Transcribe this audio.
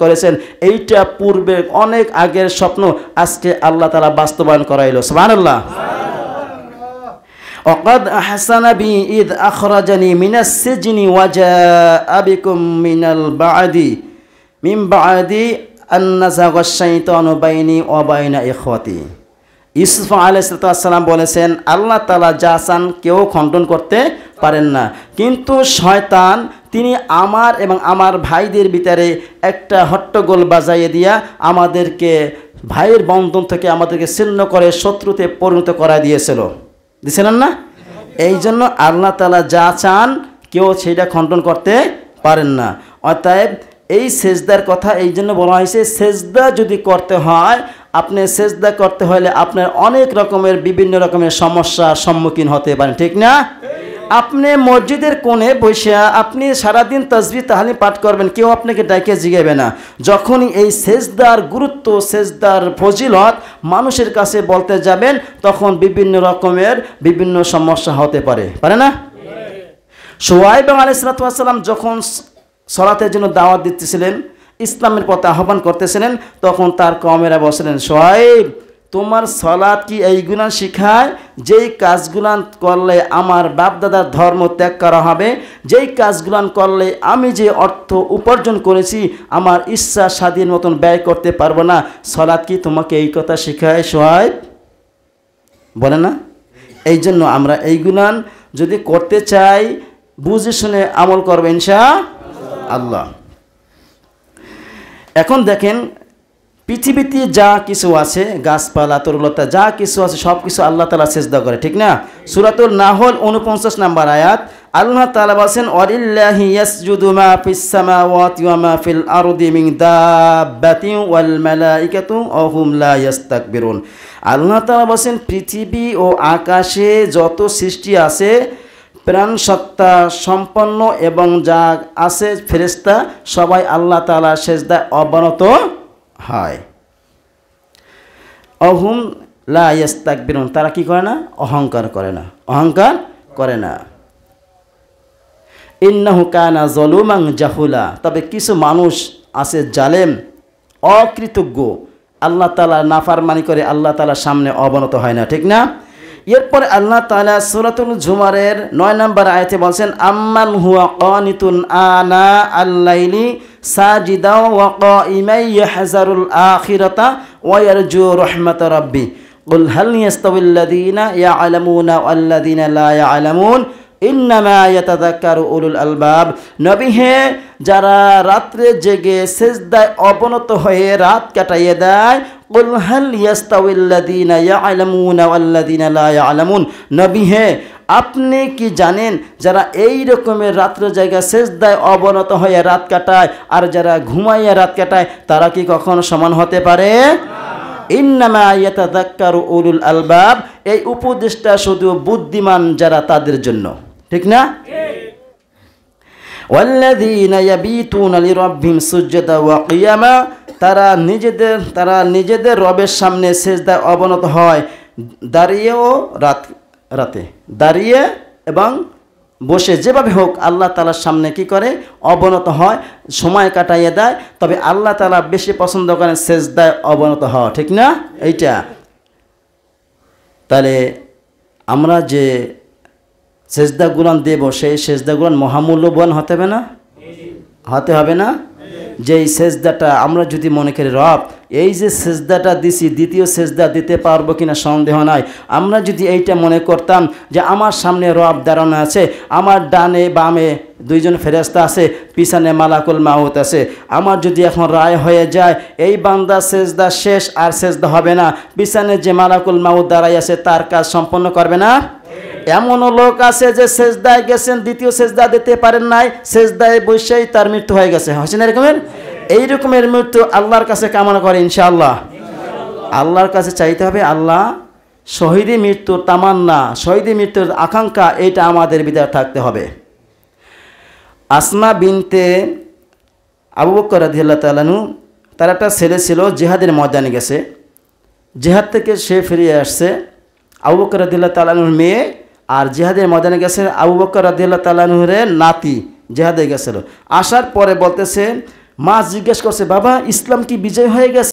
করেছেন, এইটা পূর্বে অনেক আগের স্বপ্ন আজকে আল্লাহ তাআলা বাস্তবায়ন করাইলো। সুবহানাল্লাহ। وقد أحسن بي إذ أخرجني من السجن وجاء بكم من بعد أن نزغ الشيطان بيني وبين إخوتي। ইউসুফ আলাইহিস সালাম বলেছেন, আল্লাহ তাআলা যা চান কেউ খণ্ডন করতে পারেন না, কিন্তু শয়তান তিনি আমার এবং আমার ভাইদের ভিতরে একটা হট্টগোল বাজাইয়ে দিয়া আমাদেরকে ভাইয়ের বন্ধন থেকে আমাদেরকে ছিন্ন করে শত্রুতে পরিণত করা দিয়েছিল, দিছিলেন না? এই জন্য আল্লাহ তাআলা যা চান কেউ সেটা খণ্ডন করতে পারেন না। অতএব এই সেজদার কথা এই জন্য বলা হয়েছে, সেজদা যদি করতে হয়, আপনি সেজদা করতে হলে আপনার অনেক রকমের বিভিন্ন রকমের সমস্যার সম্মুখীন হতে পারেন, ঠিক না? আপনি মসজিদের কোণে বসে আপনি সারাদিন তাসবিহ তাহলিল পাঠ করবেন, কেউ আপনাকে ডাকে জিগাবে না। যখনই এই সেজদার গুরুত্ব, সেজদার ফজিলত মানুষের কাছে বলতে যাবেন, তখন বিভিন্ন রকমের বিভিন্ন সমস্যা হতে পারে, পারে না? শুআয়ব আলাইহিস সালাম যখন সালাতের জন্য দাওয়াত দিতেছিলেন, ইসলামের পথে আহ্বান করতেছিলেন, তখন তার কওমেরা বলছিলেন, শুআয়ব তোমার সালাত কি এইগুলা শিখায় যেই কাজগুলান করলে আমার বাপদাদার ধর্ম ত্যাগ করা হবে, যেই কাজগুলান করলে আমি যে অর্থ উপার্জন করেছি আমার ইচ্ছা স্বাধীন মতন ব্যয় করতে পারবো না, সালাত কি তোমাকে এই কথা শিখায় শুআয়ব? বলে না? এই জন্য আমরা এইগুলান যদি করতে চাই বুঝে শুনে আমল করবো ইনশাআল্লাহ। এখন দেখেন পৃথিবীতে যা কিছু আছে, গাছপালা তরুলতা যা কিছু আছে সব কিছু আল্লাহ তাআলা সিজদা করে, ঠিক না? সূরাতুল নাহল 49 নম্বর আয়াত আল্লাহ তাআলা বলেন, ওয়ালিল্লাহি ইয়াসজুদু মা ফিস সামাওয়াতি ওয়া মা ফিল আরদি মিন দাব্বাতিন ওয়াল মালাইকাতু ওয়া হুম লা ইস্তাকবিরুন। আল্লাহ তাআলা বলেন পৃথিবী ও আকাশে যত সৃষ্টি আছে প্রাণ সত্তা সম্পন্ন এবং যা আছে ফেরেশতা সবাই আল্লাহ তাআলা সিজদায় অবনত হয়। অহুম লা ইস্তাকবিরুন, তারা কি করে না? অহংকার করে না, অহংকার করে না। ইন্নাহু কানা যালুমান জাহুলা, তবে কিছু মানুষ আছে জালেম, অকৃতজ্ঞ, আল্লাহ তাআলা নাফরমানি করে আল্লাহ তাআলার সামনে অবনত হয় না, ঠিক না? এরপরে আল্লাহ তাআলা সূরাতুল জুমারের 9 নম্বর আয়াতে বলছেন, আম্মান হুয়া কানিতুন আনা আল-লাইলি সাজিদাও ওয়া কাইমান ইয়াহজারুল আখিরাতা ওয়া ইয়ারজু রাহমাতা রাব্বি কুল হাল ইয়াস্তাবিল্লাযীনা ইয়া'লামুনা ওয়াল্লাযীনা লা ইয়া'লামুন ইন্নামা ইয়াতাযাক্কারু উলুল আলবাব। নবী হে, যারা রাত্রে জেগে সিজদায় অবনত হয়ে রাত কাটাইয়ে দেয়, কুল হাল ইয়াস্তাবিল্লাযীনা ইয়া'লামুনা ওয়াল্লাযীনা লা ইয়া'লামুন, নবী হে আপনি কি জানেন যারা এই রকমের রাত্র জায়গা সিজদায় অবনত হয়ে রাত কাটায় আর যারা ঘুমাইয়া রাত কাটায় তারা কি কখনো সমান হতে পারে? ইন্নামা ইয়াতাযাক্কারু উলুল আলবাব, এই উপদেশটা শুধু বুদ্ধিমান যারা তাদের জন্য, ঠিক না? ওয়াল্লাযীনা ইয়াবিতুনা লিরাব্বিহিম সুজদা ওয়া কিয়ামা, তারা নিজেদের রবের সামনে সিজদায় অবনত হয় দাঁড়িয়েও রাতে দাঁড়িয়ে এবং বসে, যেভাবে হোক আল্লাহ তাআলার সামনে কি করে? অবনত হয়, সময় কাটাইয়ে দেয়। তবে আল্লাহ তাআলা বেশি পছন্দ করেন সিজদায় অবনত হওয়া, ঠিক না? এইটা তাহলে আমরা যে সিজদাগুলান দেব সেই সিজদাগুলান মহামূল্যবান হতে হবে না? হতে হবে না? যে এই সিজদাটা আমরা যদি মনে করি রব এই যে সিজদাটা দিছি দ্বিতীয় সিজদা দিতে পারবো কিনা সন্দেহ নাই, আমরা যদি এইটা মনে করতাম যে আমার সামনে রব দাঁড়ানো আছে, আমার ডানে বামে দুইজন ফেরেশতা আছে, পিছনে মালাকুল মাউত আছে, আমার যদি এখন রায় হয়ে যায় এই বান্দা সিজদা শেষ আর সিজদা হবে না, পিছনে যে মালাকুল মাউত দাঁড়াই আছে তার কাজ সম্পন্ন করবে না? এমনও লোক আছে যে সিজদায় গেছেন দ্বিতীয় সিজদা দিতে পারেন নাই, সিজদায় বসেই তার মৃত্যু হয়ে গেছে, হচ্ছে না এরকমের? এই রকমের মৃত্যু আল্লাহর কাছে কামনা করে ইনশাআল্লাহ। আল্লাহর কাছে চাইতে হবে আল্লাহ শহীদি মৃত্যুর তামান্না, শহীদি মৃত্যুর আকাঙ্ক্ষা এইটা আমাদের ভিতরে থাকতে হবে। আসমা বিনতে আবু বকর রাদিয়াল্লাহু তাআলা আনহু, তার একটা ছেলে ছিল জিহাদের ময়দানে গেছে, জিহাদ থেকে সে ফিরে আসছে, আবু বকর রাদিয়াল্লাহু তাআলা আনহুর মেয়ে আর জিহাদের ময়দানে গেছে আবু বকর রাদিয়াল্লাহু তাআলা আনহুর নাতি জিহাদে গেছিল। আসার পরে বলতেছে মা জিজ্ঞেস করছে, বাবা ইসলাম কি বিজয় হয়ে গেছে?